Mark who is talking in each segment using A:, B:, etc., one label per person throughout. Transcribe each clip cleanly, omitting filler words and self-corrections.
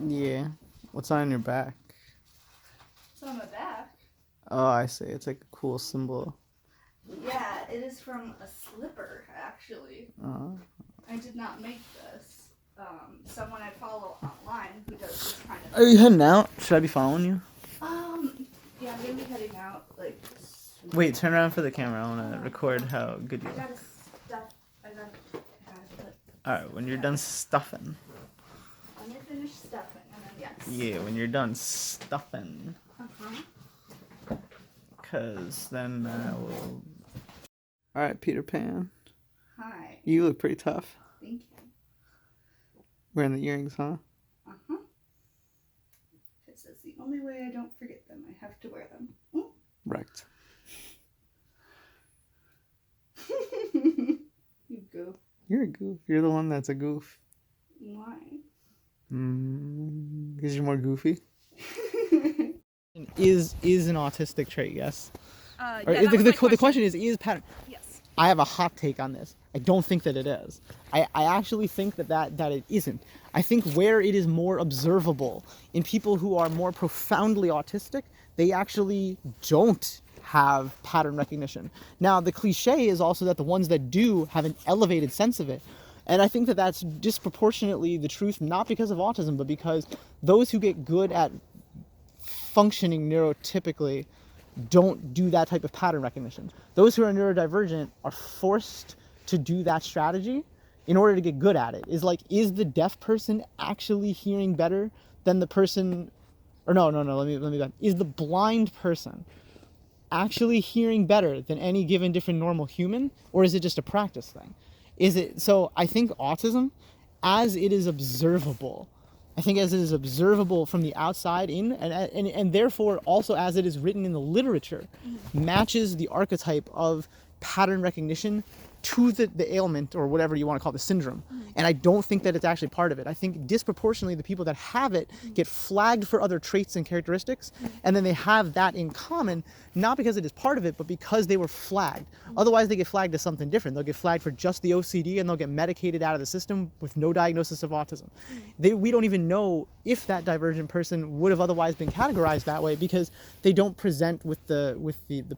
A: Yeah. What's on your back?
B: It's on my back.
A: Oh, I see. It's like a cool symbol.
B: Yeah, it is from a slipper, actually.
A: Uh,
B: I did not make this. Someone I follow online who does this kind of
A: Are you
B: thing.
A: heading out? Should I be following you?
B: Yeah, I'm gonna be heading out, like...
A: Wait, turn around for the camera. I want to record how good you
B: I
A: are.
B: gotta stuff... I gotta put...
A: Alright, when you're done stuffing.
B: I'm gonna finish stuffing, and then yes.
A: Yeah, when you're done stuffing.
B: Uh-huh.
A: Because then we'll... Alright, Peter Pan.
B: Hi.
A: You look pretty tough.
B: Thank you.
A: Wearing the earrings, huh?
B: Uh-huh. This is the only way I don't forget them. I have to wear them. Mm.
A: Wrecked.
B: You goof.
A: You're a goof. You're the one that's a goof.
B: Why?
A: Because you're more goofy. Is an autistic trait, yes?
B: Yeah,
A: The question is pattern.
B: Yes.
A: I have a hot take on this. I don't think that it is. I actually think that it isn't. I think where it is more observable in people who are more profoundly autistic, they actually don't have pattern recognition. Now, the cliche is also that the ones that do have an elevated sense of it. And I think that that's disproportionately the truth, not because of autism, but because those who get good at functioning neurotypically don't do that type of pattern recognition. Those who are neurodivergent are forced to do that strategy in order to get good at it. Is the deaf person actually hearing better than the person, or no, let me back. Is the blind person actually hearing better than any given different normal human, or is it just a practice thing? So I think autism, as it is observable, from the outside in, and therefore also as it is written in the literature, matches the archetype of pattern recognition to the ailment, or whatever you want to call the syndrome. And I don't think that it's actually part of it. I think disproportionately the people that have it get flagged for other traits and characteristics, and then they have that in common, not because it is part of it, but because they were flagged. Otherwise they get flagged as something different. They'll get flagged for just the OCD, and they'll get medicated out of the system with no diagnosis of autism. We don't even know if that divergent person would have otherwise been categorized that way, because they don't present with the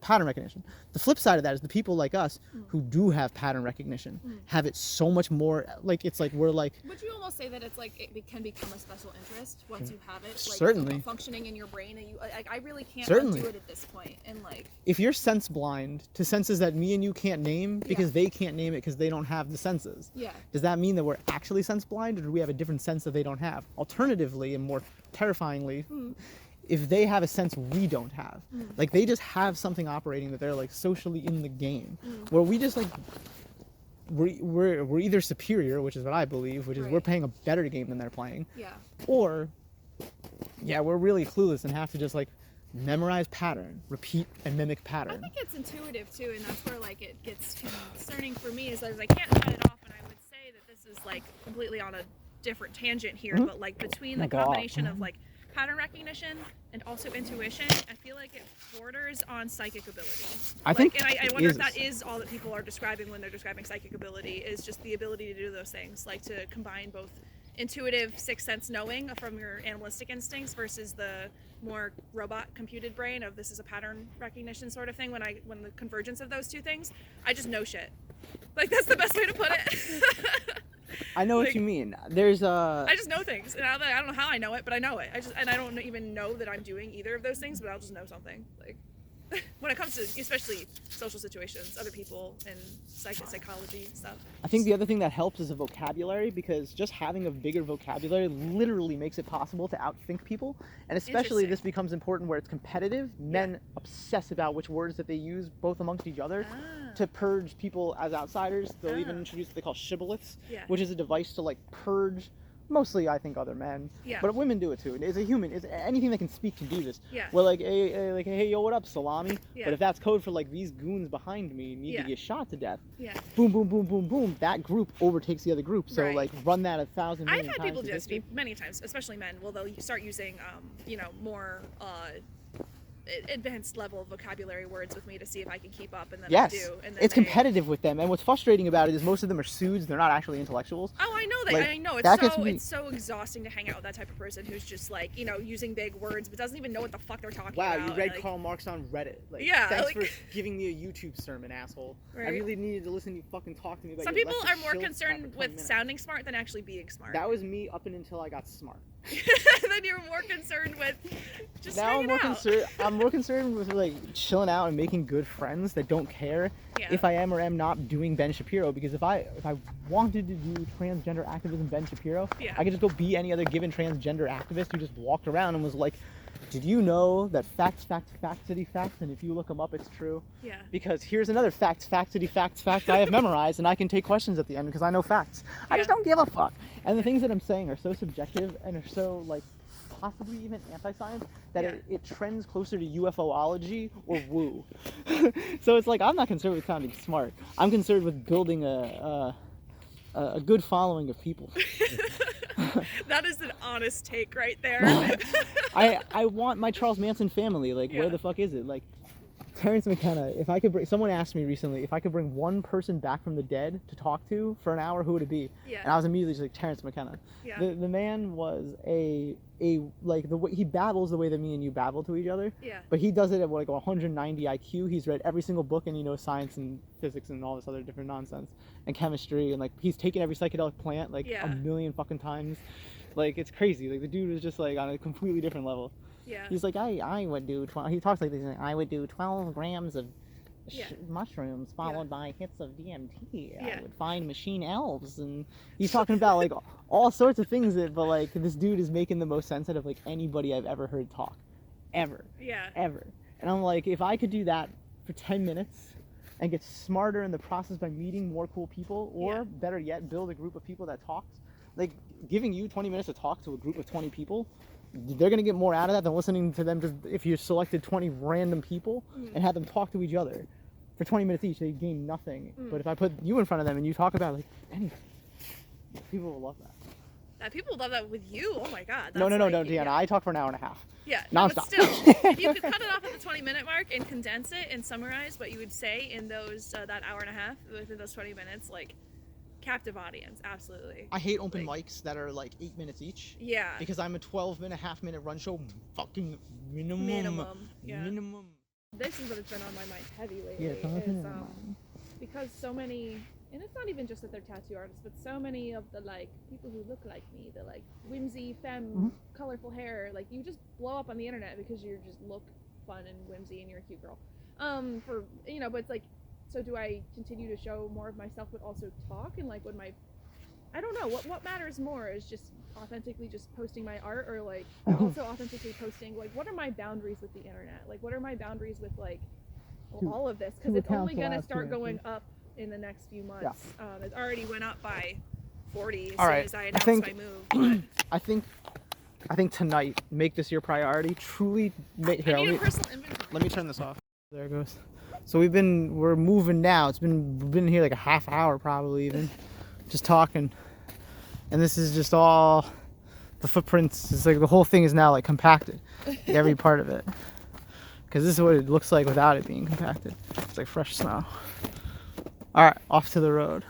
A: pattern recognition. The flip side of that is the people like us who do have pattern recognition have it so much more, it's like we're like...
C: Would you almost say that it's like it can become a special interest once you have it? Like,
A: certainly.
C: Functioning in your brain, and I really can't
A: certainly
C: undo it at this point. And
A: if you're sense blind to senses that me and you can't name because they can't name it because they don't have the senses.
C: Yeah.
A: Does that mean that we're actually sense blind, or do we have a different sense that they don't have? Alternatively, and more terrifyingly, if they have a sense we don't have, they just have something operating that they're socially in the game, where we just we're either superior, which is what I believe, which is we're playing a better game than they're playing, or we're really clueless and have to just memorize pattern, repeat and mimic pattern.
C: I think it's intuitive too, and that's where it gets concerning for me, is I can't cut it off. And I would say that this is completely on a different tangent here, but between the combination of pattern recognition and also intuition, I feel like it borders on psychic ability.
A: I think,
C: and I wonder if that is all that people are describing when they're describing psychic ability, is just the ability to do those things, to combine both intuitive sixth sense knowing from your animalistic instincts versus the more robot computed brain of this is a pattern recognition sort of thing. When the convergence of those two things, I just know shit. That's the best way to put it.
A: I know what you mean. I
C: just know things, and I don't know how I know it, but I know it. I don't even know that I'm doing either of those things, but I'll just know something. When it comes to especially social situations, other people, and psychology stuff.
A: I think the other thing that helps is a vocabulary, because just having a bigger vocabulary literally makes it possible to outthink people. And especially this becomes important where it's competitive. Men obsess about which words that they use both amongst each other to purge people as outsiders. They'll even introduce what they call shibboleths, which is a device to purge mostly, I think, other men, but women do it too. As a human, is anything that can speak can do this. Well, hey, yo, what up, salami? But if that's code for these goons behind me need to get shot to death. Boom, boom, boom, boom, boom. That group overtakes the other group. So run that 1,000 million times.
C: I've had people do this to me many times, especially men. Well, they'll start using, more advanced level of vocabulary words with me to see if I can keep up, and then
A: Yes,
C: I do. And then
A: it's
C: they-
A: competitive with them, and what's frustrating about it is most of them are suits. They're not actually intellectuals.
C: Oh, I know that.
A: Like,
C: I know
A: that gets me-
C: it's so exhausting to hang out with that type of person who's just like, you know, using big words but doesn't even know what the fuck they're talking
A: Wow,
C: about.
A: you read
C: like,
A: Karl Marx on Reddit. Like,
C: Yeah,
A: thanks
C: like-
A: for giving me a YouTube sermon, asshole. I
C: Right.
A: really needed to listen to you fucking talk to me about
C: Some
A: your
C: people
A: leftist
C: are more
A: shill crap
C: concerned
A: for 20
C: with
A: minutes.
C: sounding smart than actually being smart.
A: That was me up and until I got smart.
C: Then you're more concerned with just
A: Now
C: hanging out.
A: I'm more concerned with like chilling out and making good friends that don't care
C: Yeah.
A: if I am or am not doing Ben Shapiro, because if I wanted to do transgender activism Ben Shapiro,
C: Yeah.
A: I could just go be any other given transgender activist who just walked around and was like, did you know that facts, and if you look them up, it's true?
C: Yeah.
A: Because here's another facts I have memorized, and I can take questions at the end because I know facts. I just
C: Yeah.
A: don't give a fuck. And the things that I'm saying are so subjective and are so like possibly even anti-science that
C: Yeah.
A: it trends closer to UFOlogy or woo. So it's like I'm not concerned with sounding smart. I'm concerned with building a good following of people.
C: That is an honest take right there.
A: I want my Charles Manson family. Like,
C: Yeah.
A: where the fuck is it? Like, Terrence McKenna. If I could bring, someone asked me recently if I could bring one person back from the dead to talk to for an hour, who would it be?
C: Yeah.
A: And I was immediately just like, Terrence McKenna.
C: Yeah.
A: The man was a like the way he babbles the way that me and you babble to each other.
C: Yeah.
A: But he does it at like 190 IQ. He's read every single book and he knows science and physics and all this other different nonsense and chemistry, and like he's taken every psychedelic plant like
C: Yeah.
A: a million fucking times. Like, it's crazy. Like, the dude is just like on a completely different level.
C: Yeah.
A: He's like, I would do 12. He talks like this. He's like, I would do 12 grams of
C: Yeah.
A: mushrooms followed
C: Yeah.
A: by hits of DMT.
C: Yeah.
A: I would find machine elves, and he's talking about like all sorts of things. But like, this dude is making the most sense out of like anybody I've ever heard talk, ever.
C: Yeah.
A: And I'm like, if I could do that for 10 minutes and get smarter in the process by meeting more cool people, or
C: Yeah.
A: better yet, build a group of people that talks, like giving you 20 minutes to talk to a group of 20 people, they're going to get more out of that than listening to them just if you selected 20 random people and had them talk to each other for 20 minutes each. They gain nothing. But if I put you in front of them and you talk about like anything, people will love that.
C: People love that with you. Oh my god.
A: No,
C: that's like-
A: Deanna,
C: Yeah.
A: I talk for an hour and a half.
C: Yeah,
A: Non-stop.
C: but still, if you could cut it off at the 20-minute mark and condense it and summarize what you would say in those that hour and a half within those 20 minutes, like captive audience, absolutely.
A: I hate open
C: Like-
A: mics that are like 8 minutes each.
C: Yeah.
A: Because I'm a 12-minute, half-minute run show, fucking minimum.
C: Minimum, yeah.
A: Minimum.
C: This is what has been on my mind heavy lately.
A: Yeah, tell me
C: is,
A: about
C: because so many, and it's not even just that they're tattoo artists, but so many of the like people who look like me, the like whimsy femme, colorful hair, like you just blow up on the internet because you just look fun and whimsy and you're a cute girl. For you know, but it's like, so do I continue to show more of myself but also talk, and like would my, I don't know, what matters more is just authentically just posting my art, or like also authentically posting like what are my boundaries with the internet, like what are my boundaries with like all of this, because
A: two
C: it's only
A: accounts
C: gonna
A: allows
C: start
A: two
C: going
A: entries.
C: up in the next few months. It already went up by 40 as
A: All
C: soon
A: right,
C: as I
A: I
C: announced
A: think-
C: my move.
A: I think tonight, make this your priority. Truly,
C: But
A: here,
C: I need a
A: let
C: personal inventory.
A: me turn this off. There it goes. So we're moving now. We've been here like a half hour probably even, just talking. And this is just all the footprints. It's like the whole thing is now like compacted, like every part of it. Because this is what it looks like without it being compacted. It's like fresh snow. All right, off to the road.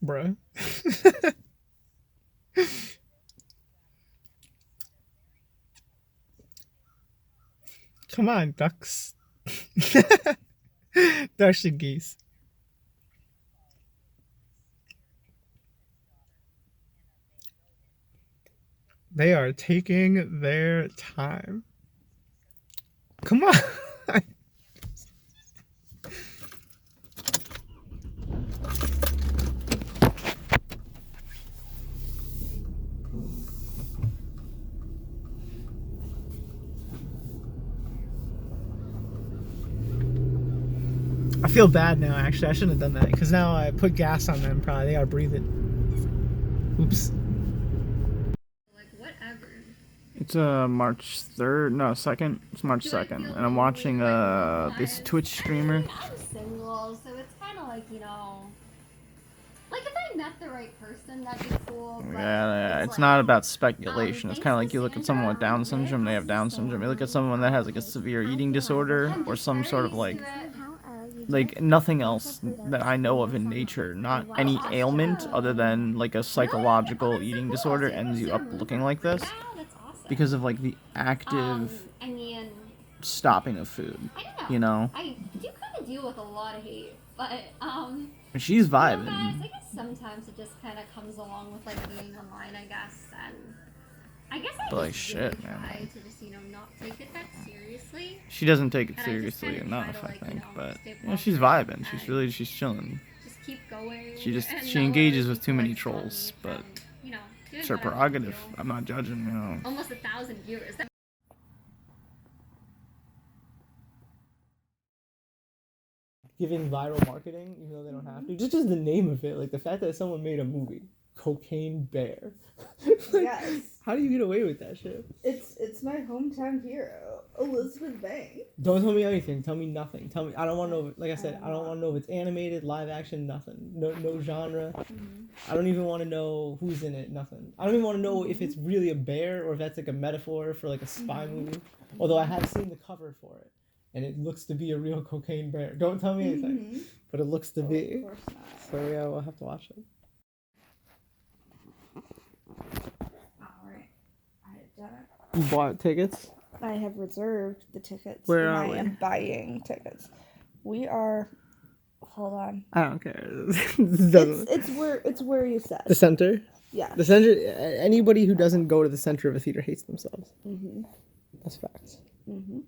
A: Bruh.
D: Come on, ducks. Ducks and geese. They are taking their time. Come on. I feel bad now, actually. I shouldn't have done that, because now I put gas on them, probably. They are breathing. Oops.
B: Like, whatever.
D: It's March 3rd, no, 2nd. It's March 2nd, and I'm watching this Twitch streamer.
E: I'm single, so it's kind of like, you know, Like, if I met the right person, that'd be cool. But
A: Yeah, it's
E: like,
A: not about speculation. It's
E: thanks
A: kind of
E: to
A: like you look at someone with
E: Sandra,
A: Down
E: my
A: syndrome, they have Down syndrome. You look at someone that has like a severe eating disorder
E: I'm
A: or
E: just
A: some
E: very
A: sort of
E: used to it.
A: like nothing else that I know of in nature, not any ailment other than like a psychological eating disorder ends you up looking like this
E: Wow, that's awesome.
A: because of like the active
E: I mean,
A: stopping of food,
E: I don't know.
A: you know?
E: I do kind of deal with a lot of hate, but
A: She's
E: you know, guys, I
A: vibing.
E: guess sometimes it just kind of comes along with like being online, I guess, and I guess I
A: But, like,
E: just
A: shit,
E: really
A: man.
E: try to just not take it that seriously.
A: She doesn't take it
E: And I just
A: seriously
E: kinda try
A: enough,
E: to,
A: I
E: like,
A: think, but
E: stay
A: yeah, she's
E: positive
A: vibing.
E: and
A: She's chilling.
E: just keep going.
A: She
E: and
A: she
E: know
A: engages
E: other
A: with too
E: people
A: many
E: are telling
A: trolls,
E: me
A: but
E: from, doing
A: it's her
E: what I wanna
A: prerogative.
E: do.
A: I'm not judging, you know.
E: Almost 1,000 viewers.
D: Giving viral marketing, even though they don't have to. Just the name of it, like the fact that someone made a movie, Cocaine Bear. Like,
B: Yes.
D: how do you get away with that shit?
B: It's my hometown hero, Elizabeth Banks.
D: Don't tell me anything. Tell me nothing. Tell me. I don't want to know. Like I said, I don't want to know if it's animated, live action, nothing. No genre. I don't even want to know who's in it. Nothing. I don't even want to know if it's really a bear or if that's like a metaphor for like a spy movie. Although I have seen the cover for it, and it looks to be a real cocaine bear. Don't tell me anything, but it looks to be.
B: Of course not.
D: So yeah, we'll have to watch it.
B: Alright. I have done it.
D: You bought tickets?
B: I have reserved the tickets.
D: Where
B: and
D: are
B: I
D: we?
B: am buying tickets. We are. Hold on.
D: I don't care. It doesn't-
B: It's where you said.
D: The center.
B: Yeah.
D: The center. Anybody who doesn't go to the center of a theater hates themselves.
B: Mhm.
D: That's facts.
B: Mhm.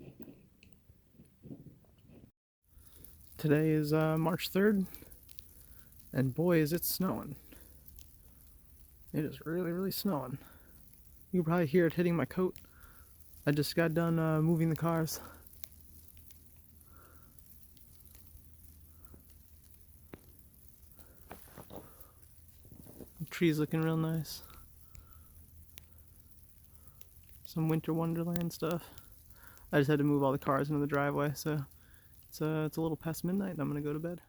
A: Today is March 3rd, and boy, is it snowing. It is really, really snowing. You can probably hear it hitting my coat. I just got done moving the cars. The tree's looking real nice. Some winter wonderland stuff. I just had to move all the cars into the driveway, so it's a little past midnight and I'm gonna go to bed.